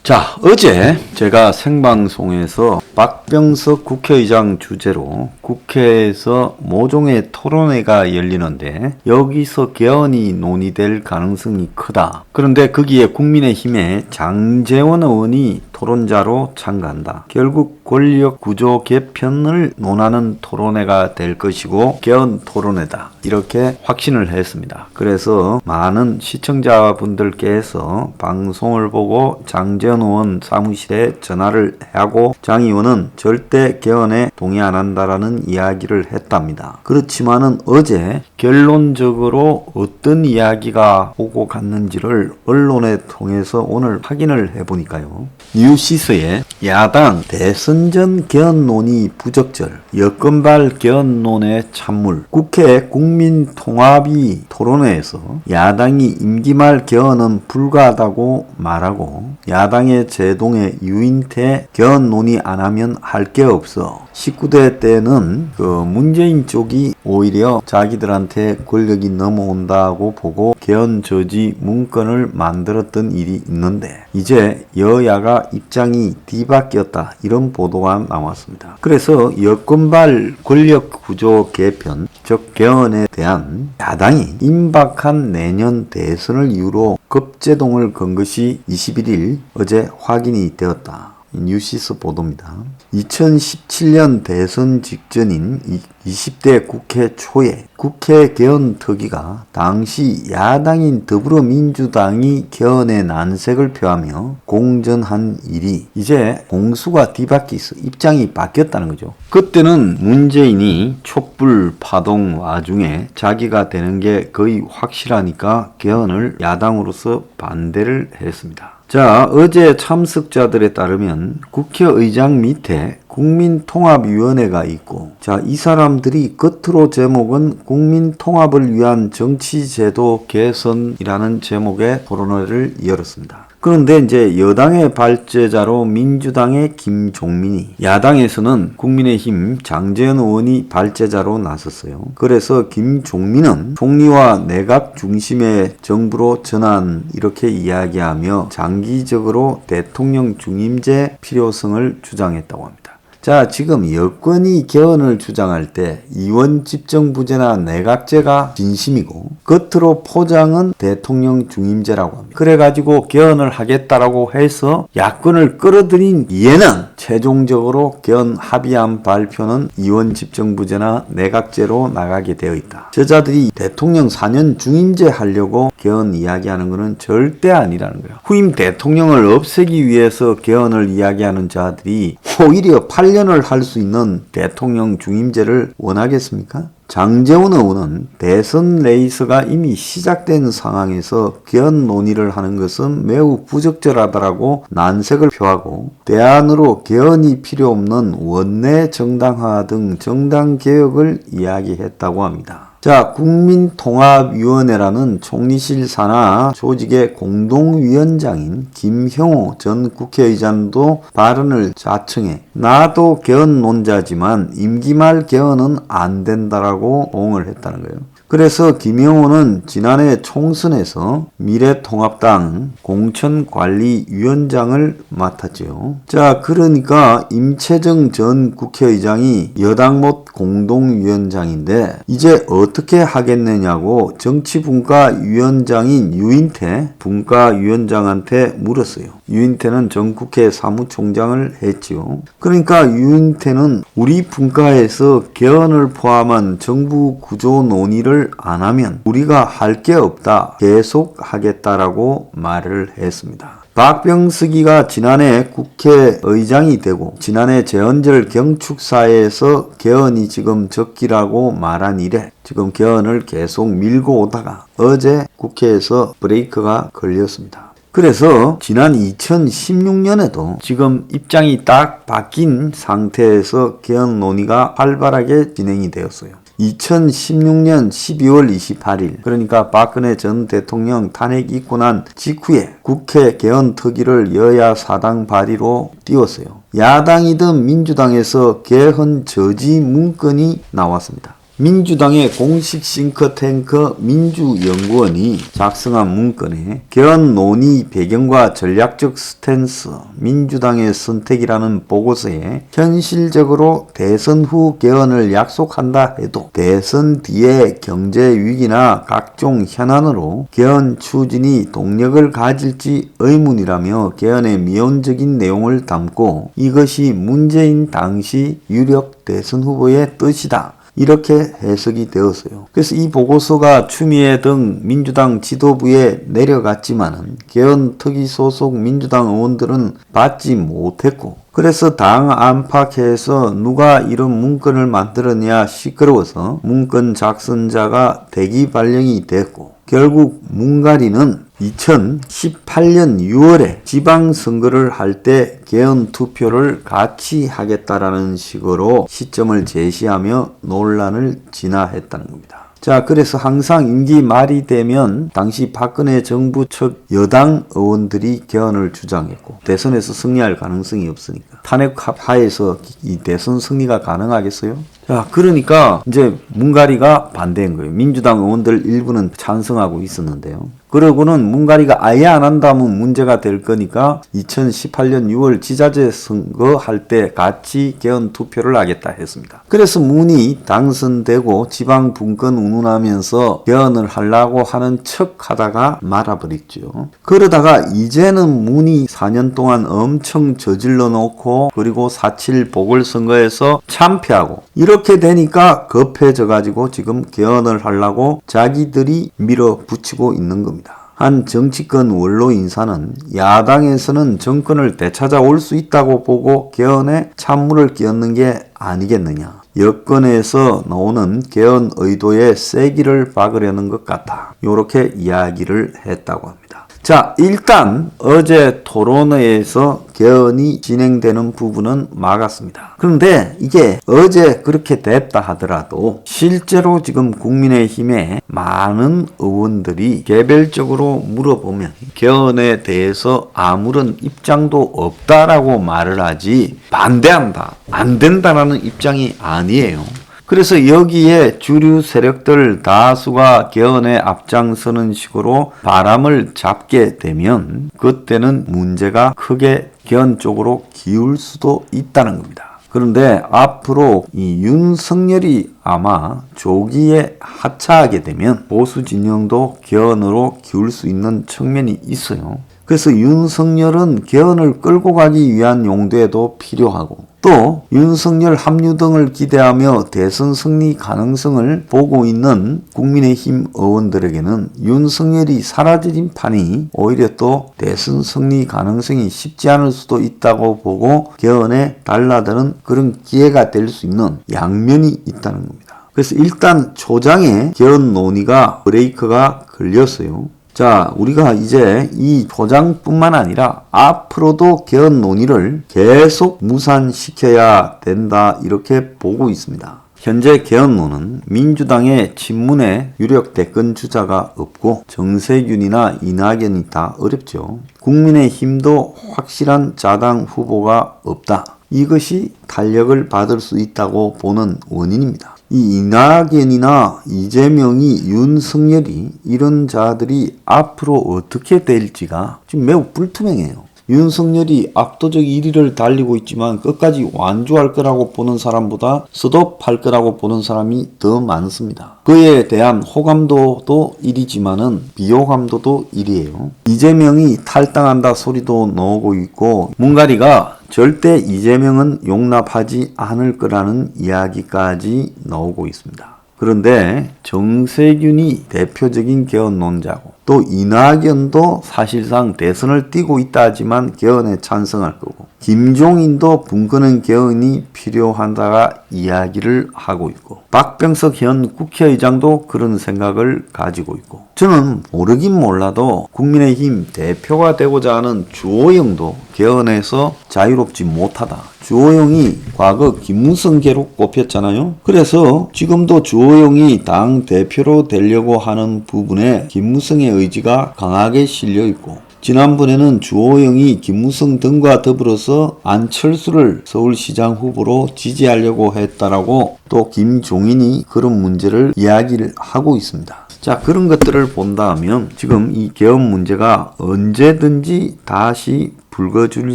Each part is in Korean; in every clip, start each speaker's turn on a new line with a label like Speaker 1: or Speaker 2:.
Speaker 1: 자, 어제 제가 생방송에서 박병석 국회의장 주재로 국회에서 모종의 토론회가 열리는데 여기서 개헌이 논의될 가능성이 크다. 그런데 거기에 국민의힘의 장제원 의원이 토론자로 참가한다. 결국 권력 구조 개편을 논하는 토론회가 될 것이고 개헌 토론회다. 이렇게 확신을 했습니다. 그래서 많은 시청자분들께서 방송을 보고 장제원 의원 사무실에 전화를 하고 장 의원은 절대 개헌에 동의 안 한다라는 이야기를 했답니다. 그렇지만은 어제 결론적으로 어떤 이야기가 오고 갔는지를 언론에 통해서 오늘 확인을 해보니까요. 뉴시스에 야당 대선 전 개헌 논의 부적절, 여권발 개헌론의 찬물, 국회 국민통합위 토론회에서 야당이 임기 말 개헌은 불가하다고 말하고 야당의 제동의 유인태 개헌 논의 안 하면 할 게 없어. 19대 때는 문재인 쪽이 오히려 자기들한테 권력이 넘어온다고 보고 개헌 저지 문건을 만들었던 일이 있는데 이제 여야가 입장이 뒤바뀌었다. 이런 보도가 나왔습니다. 그래서 여권발 권력 구조 개편, 즉 개헌에 대한 야당이 임박한 내년 대선을 이유로 급제동을 건 것이 21일 어제 확인이 되었다. 뉴시스 보도입니다. 2017년 대선 직전인 20대 국회 초에 국회 개헌 특위가 당시 야당인 더불어민주당이 개헌의 난색을 표하며 공전한 일이 이제 공수가 뒤바뀌어서 입장이 바뀌었다는 거죠. 그때는 문재인이 촛불 파동 와중에 자기가 되는 게 거의 확실하니까 개헌을 야당으로서 반대를 했습니다. 자, 어제 참석자들에 따르면 국회의장 밑에 국민통합위원회가 있고, 자, 이 사람들이 겉으로 제목은 국민통합을 위한 정치제도 개선이라는 제목의 토론회를 열었습니다. 그런데 이제 여당의 발제자로 민주당의 김종민이, 야당에서는 국민의힘 장제원 의원이 발제자로 나섰어요. 그래서 김종민은 총리와 내각 중심의 정부로 전환 이렇게 이야기하며 장기적으로 대통령 중임제 필요성을 주장했다고 합니다. 자, 지금 여권이 개헌을 주장할 때 이원 집정부제나 내각제가 진심이고 겉으로 포장은 대통령 중임제라고 합니다. 그래가지고 개헌을 하겠다라고 해서 야권을 끌어들인 이에는 최종적으로 개헌 합의안 발표는 이원 집정부제나 내각제로 나가게 되어 있다. 저자들이 대통령 4년 중임제 하려고 개헌 이야기하는 것은 절대 아니라는 거예요. 후임 대통령을 없애기 위해서 개헌을 이야기하는 자들이 오히려 8년을 할 수 있는 대통령 중임제를 원하겠습니까? 장제원 의원은 대선 레이스가 이미 시작된 상황에서 개헌 논의를 하는 것은 매우 부적절하다라고 난색을 표하고 대안으로 개헌이 필요 없는 원내 정당화 등 정당 개혁을 이야기했다고 합니다. 자, 국민통합위원회라는 총리실 산하 조직의 공동위원장인 김형호 전 국회의장도 발언을 자청해 나도 개헌론자지만 임기 말 개헌은 안 된다라고 호응을 했다는 거예요. 그래서 김영호는 지난해 총선에서 미래통합당 공천관리위원장을 맡았죠. 자, 그러니까 임채정 전 국회의장이 여당 못 공동위원장인데 이제 어떻게 하겠느냐고 정치분과위원장인 유인태 분과위원장한테 물었어요. 유인태는 전 국회 사무총장을 했지요. 그러니까 유인태는 우리 분과에서 개헌을 포함한 정부 구조 논의를 안 하면 우리가 할 게 없다. 계속 하겠다라고 말을 했습니다. 박병석이가 지난해 국회의장이 되고 지난해 재헌절 경축사에서 개헌이 지금 적기라고 말한 이래 지금 개헌을 계속 밀고 오다가 어제 국회에서 브레이크가 걸렸습니다. 그래서 지난 2016년에도 지금 입장이 딱 바뀐 상태에서 개헌 논의가 활발하게 진행이 되었어요. 2016년 12월 28일 그러니까 박근혜 전 대통령 탄핵 있고 난 직후에 국회 개헌 특위를 여야 사당 발의로 띄웠어요. 야당이든 민주당에서 개헌 저지 문건이 나왔습니다. 민주당의 공식 싱크탱크 민주연구원이 작성한 문건에 개헌 논의 배경과 전략적 스탠스, 민주당의 선택이라는 보고서에 현실적으로 대선 후 개헌을 약속한다 해도 대선 뒤에 경제 위기나 각종 현안으로 개헌 추진이 동력을 가질지 의문이라며 개헌의 미온적인 내용을 담고 이것이 문재인 당시 유력 대선 후보의 뜻이다. 이렇게 해석이 되었어요. 그래서 이 보고서가 추미애 등 민주당 지도부에 내려갔지만은 개헌 특위 소속 민주당 의원들은 받지 못했고, 그래서 당 안팎에서 누가 이런 문건을 만들었냐 시끄러워서 문건 작성자가 대기 발령이 됐고, 결국 문가리는 2018년 6월에 지방선거를 할 때 개헌 투표를 같이 하겠다라는 식으로 시점을 제시하며 논란을 진화했다는 겁니다. 자, 그래서 항상 임기 말이 되면 당시 박근혜 정부 측 여당 의원들이 개헌을 주장했고, 대선에서 승리할 가능성이 없으니까 탄핵 하에서 이 대선 승리가 가능하겠어요? 자, 그러니까 이제 문가리가 반대인 거예요. 민주당 의원들 일부는 찬성하고 있었는데요. 그러고는 문가리가 아예 안 한다면 문제가 될 거니까 2018년 6월 지자체 선거할 때 같이 개헌 투표를 하겠다 했습니다. 그래서 문이 당선되고 지방 분권 운운하면서 개헌을 하려고 하는 척 하다가 말아버렸죠. 그러다가 이제는 문이 4년 동안 엄청 저질러 놓고, 그리고 4.7 보궐선거에서 참패하고, 이렇게 되니까 급해져 가지고 지금 개헌을 하려고 자기들이 밀어붙이고 있는 겁니다. 한 정치권 원로 인사는 야당에서는 정권을 되찾아올 수 있다고 보고 개헌에 찬물을 끼얹는 게 아니겠느냐. 여권에서 나오는 개헌 의도에 세기를 박으려는 것 같다. 이렇게 이야기를 했다고 합니다. 자, 일단 어제 토론회에서 개헌이 진행되는 부분은 막았습니다. 그런데 이게 어제 그렇게 됐다 하더라도 실제로 지금 국민의힘의 많은 의원들이 개별적으로 물어보면 개헌에 대해서 아무런 입장도 없다라고 말을 하지 반대한다, 안 된다라는 입장이 아니에요. 그래서 여기에 주류 세력들 다수가 개헌에 앞장서는 식으로 바람을 잡게 되면 그때는 문제가 크게 개헌 쪽으로 기울 수도 있다는 겁니다. 그런데 앞으로 이 윤석열이 아마 조기에 하차하게 되면 보수 진영도 개헌으로 기울 수 있는 측면이 있어요. 그래서 윤석열은 개헌을 끌고 가기 위한 용도에도 필요하고, 또 윤석열 합류 등을 기대하며 대선 승리 가능성을 보고 있는 국민의힘 의원들에게는 윤석열이 사라진 판이 오히려 또 대선 승리 가능성이 쉽지 않을 수도 있다고 보고 개헌에 달라드는 그런 기회가 될 수 있는 양면이 있다는 겁니다. 그래서 일단 초장에 개헌 논의가 브레이크가 걸렸어요. 자, 우리가 이제 이 포장뿐만 아니라 앞으로도 개헌 논의를 계속 무산시켜야 된다, 이렇게 보고 있습니다. 현재 개헌론은 민주당의 친문에 유력 대권 주자가 없고 정세균이나 이낙연이 다 어렵죠. 국민의힘도 확실한 자당 후보가 없다. 이것이 탄력을 받을 수 있다고 보는 원인입니다. 이 이낙연이나 이재명이, 윤석열이, 이런 자들이 앞으로 어떻게 될지가 지금 매우 불투명해요. 윤석열이 압도적 1위를 달리고 있지만 끝까지 완주할 거라고 보는 사람보다 스톱할 거라고 보는 사람이 더 많습니다. 그에 대한 호감도도 1위지만은 비호감도도 1위예요. 이재명이 탈당한다 소리도 나오고 있고, 문가리가 절대 이재명은 용납하지 않을 거라는 이야기까지 나오고 있습니다. 그런데 정세균이 대표적인 개헌론자고, 또 이낙연도 사실상 대선을 뛰고 있다 하지만 개헌에 찬성할 거고, 김종인도 분권은 개헌이 필요하다가 이야기를 하고 있고, 박병석 현 국회의장도 그런 생각을 가지고 있고, 저는 모르긴 몰라도 국민의힘 대표가 되고자 하는 주호영도 개헌에서 자유롭지 못하다. 주호영이 과거 김무성계로 꼽혔잖아요. 그래서 지금도 주호영이 당 대표로 되려고 하는 부분에 김무성의 의지가 강하게 실려 있고, 지난번에는 주호영이 김무성 등과 더불어서 안철수를 서울시장 후보로 지지하려고 했다라고 또 김종인이 그런 문제를 이야기를 하고 있습니다. 자, 그런 것들을 본다 하면 지금 이 개헌 문제가 언제든지 다시 불거질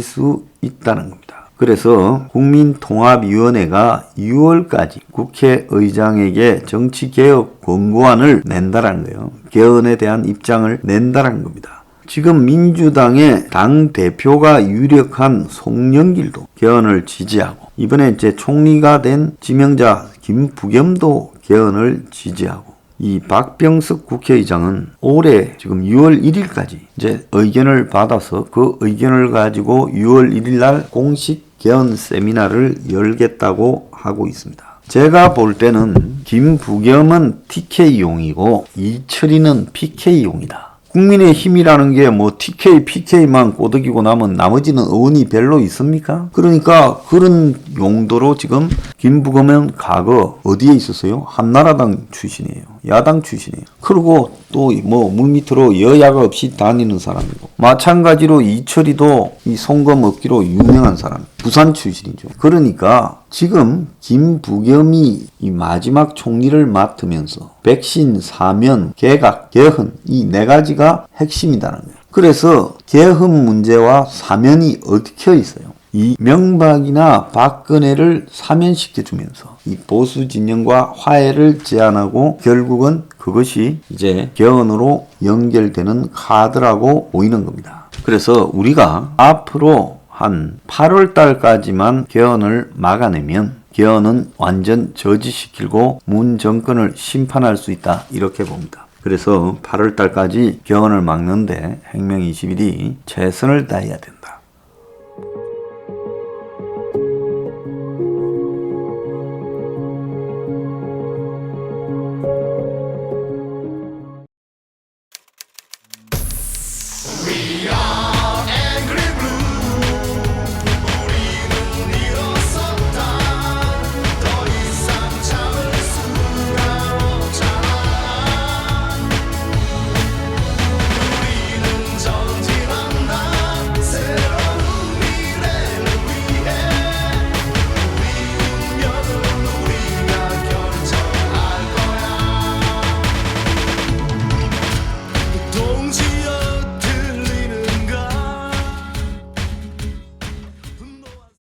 Speaker 1: 수 있다는 겁니다. 그래서 국민통합위원회가 6월까지 국회의장에게 정치개혁 권고안을 낸다는 거예요. 개헌에 대한 입장을 낸다는 겁니다. 지금 민주당의 당대표가 유력한 송영길도 개헌을 지지하고 이번에 이제 총리가 된 지명자 김부겸도 개헌을 지지하고 이 박병석 국회의장은 올해 지금 6월 1일까지 이제 의견을 받아서 그 의견을 가지고 6월 1일 날 공식 개헌 세미나를 열겠다고 하고 있습니다. 제가 볼 때는 김부겸은 TK용이고 이철이는 PK용이다. 국민의힘이라는 게 뭐 TK, PK만 꼬드기고 나면 나머지는 의원이 별로 있습니까? 그러니까 그런 용도로 지금 김부겸은 과거 어디에 있었어요? 한나라당 출신이에요. 야당 출신이에요. 그리고 또 뭐 물밑으로 여야가 없이 다니는 사람이고 마찬가지로 이철이도 이 송금 얻기로 유명한 사람. 부산 출신이죠. 그러니까 지금 김부겸이 이 마지막 총리를 맡으면서 백신, 사면, 개각, 개헌 이 네 가지가 핵심이라는 거예요. 그래서 개헌 문제와 사면이 얽혀 있어요. 이 명박이나 박근혜를 사면시켜주면서 이 보수 진영과 화해를 제안하고 결국은 그것이 이제 개헌으로 연결되는 카드라고 보이는 겁니다. 그래서 우리가 앞으로 한 8월 달까지만 개헌을 막아내면 개헌은 완전 저지시키고 문 정권을 심판할 수 있다 이렇게 봅니다. 그래서 8월 달까지 개헌을 막는데 행명 21이 최선을 다해야 된다.